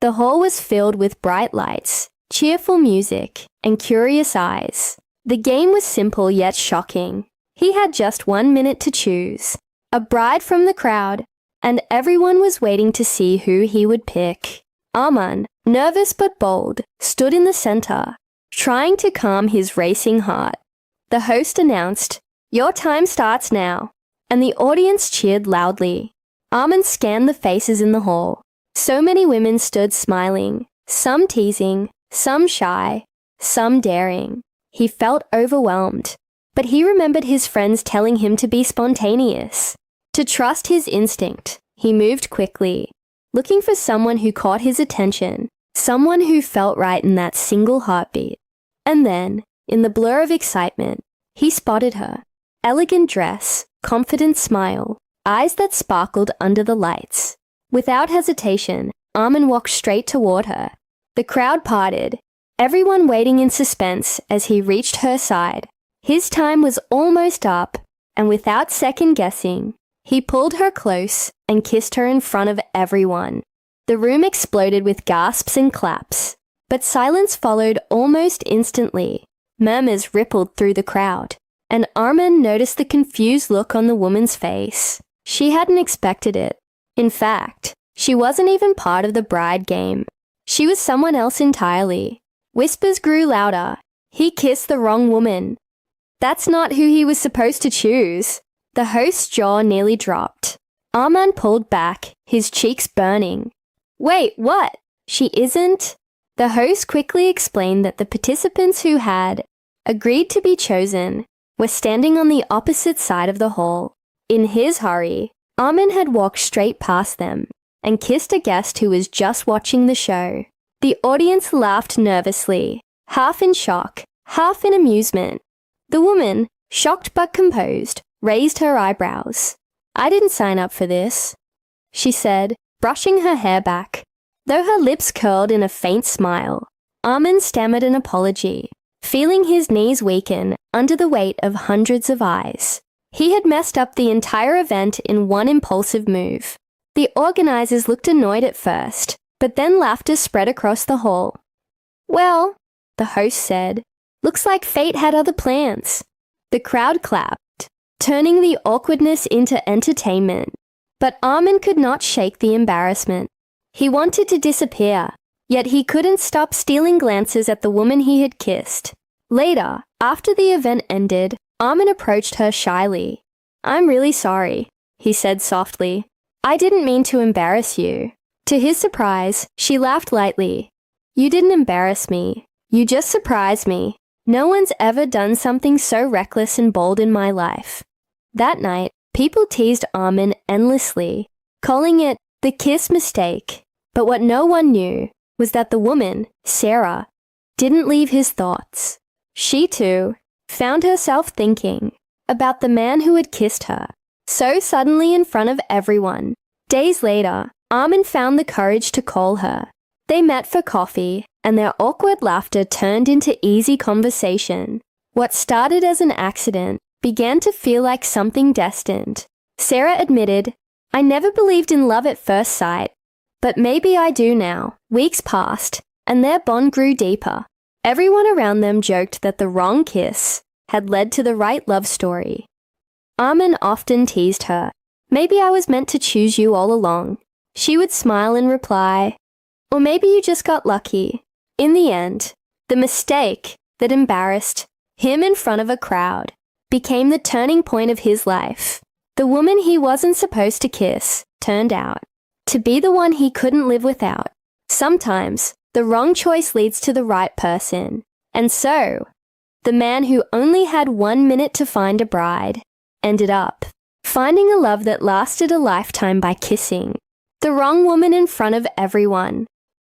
The hall was filled with bright lights, cheerful music, and curious eyes. The game was simple yet shocking. He had just 1 minute to choose a bride from the crowd, and everyone was waiting to see who he would pick. Arman, nervous but bold, stood in the center, trying to calm his racing heart. The host announced, "Your time starts now," and the audience cheered loudly. Arman scanned the faces in the hall. So many women stood smiling, some teasing, some shy, some daring. He felt overwhelmed, but he remembered his friends telling him to be spontaneous, to trust his instinct. He moved quickly, looking for someone who caught his attention, someone who felt right in that single heartbeat. And then, in the blur of excitement, he spotted her. Elegant dress, confident smile, eyes that sparkled under the lights. Without hesitation, Arman walked straight toward her. The crowd parted, everyone waiting in suspense as he reached her side. His time was almost up, and without second-guessing, he pulled her close and kissed her in front of everyone. The room exploded with gasps and claps, but silence followed almost instantly. Murmurs rippled through the crowd, and Arman noticed the confused look on the woman's face. She hadn't expected it. In fact, she wasn't even part of the bride game. She was someone else entirely. Whispers grew louder. He kissed the wrong woman. That's not who he was supposed to choose. The host's jaw nearly dropped. Arman pulled back, his cheeks burning. Wait, what? She isn't? The host quickly explained that the participants who had agreed to be chosen were standing on the opposite side of the hall. In his hurry, Arman had walked straight past them and kissed a guest who was just watching the show. The audience laughed nervously, half in shock, half in amusement. The woman, shocked but composed, raised her eyebrows. "I didn't sign up for this," she said, brushing her hair back. Though her lips curled in a faint smile, Arman stammered an apology, feeling his knees weaken under the weight of hundreds of eyes. He had messed up the entire event in one impulsive move. The organizers looked annoyed at first, but then laughter spread across the hall. "Well," the host said, "looks like fate had other plans." The crowd clapped, turning the awkwardness into entertainment. But Arman could not shake the embarrassment. He wanted to disappear, yet he couldn't stop stealing glances at the woman he had kissed. Later, after the event ended, Arman approached her shyly. "I'm really sorry," he said softly. "I didn't mean to embarrass you." To his surprise, she laughed lightly. "You didn't embarrass me. You just surprised me. No one's ever done something so reckless and bold in my life." That night, people teased Arman endlessly, calling it the kiss mistake. But what no one knew was that the woman, Sarah, didn't leave his thoughts. She, too, found herself thinking about the man who had kissed her so suddenly in front of everyone. Days later, Arman found the courage to call her. They met for coffee, and their awkward laughter turned into easy conversation. What started as an accident began to feel like something destined. Sarah admitted, "I never believed in love at first sight, but maybe I do now." Weeks passed, and their bond grew deeper. Everyone around them joked that the wrong kiss had led to the right love story. Arman often teased her, "Maybe I was meant to choose you all along." She would smile and reply, "Or maybe you just got lucky." In the end, the mistake that embarrassed him in front of a crowd became the turning point of his life. The woman he wasn't supposed to kiss turned out to be the one he couldn't live without. Sometimes, the wrong choice leads to the right person. And so, the man who only had 1 minute to find a bride ended up finding a love that lasted a lifetime by kissing the wrong woman in front of everyone.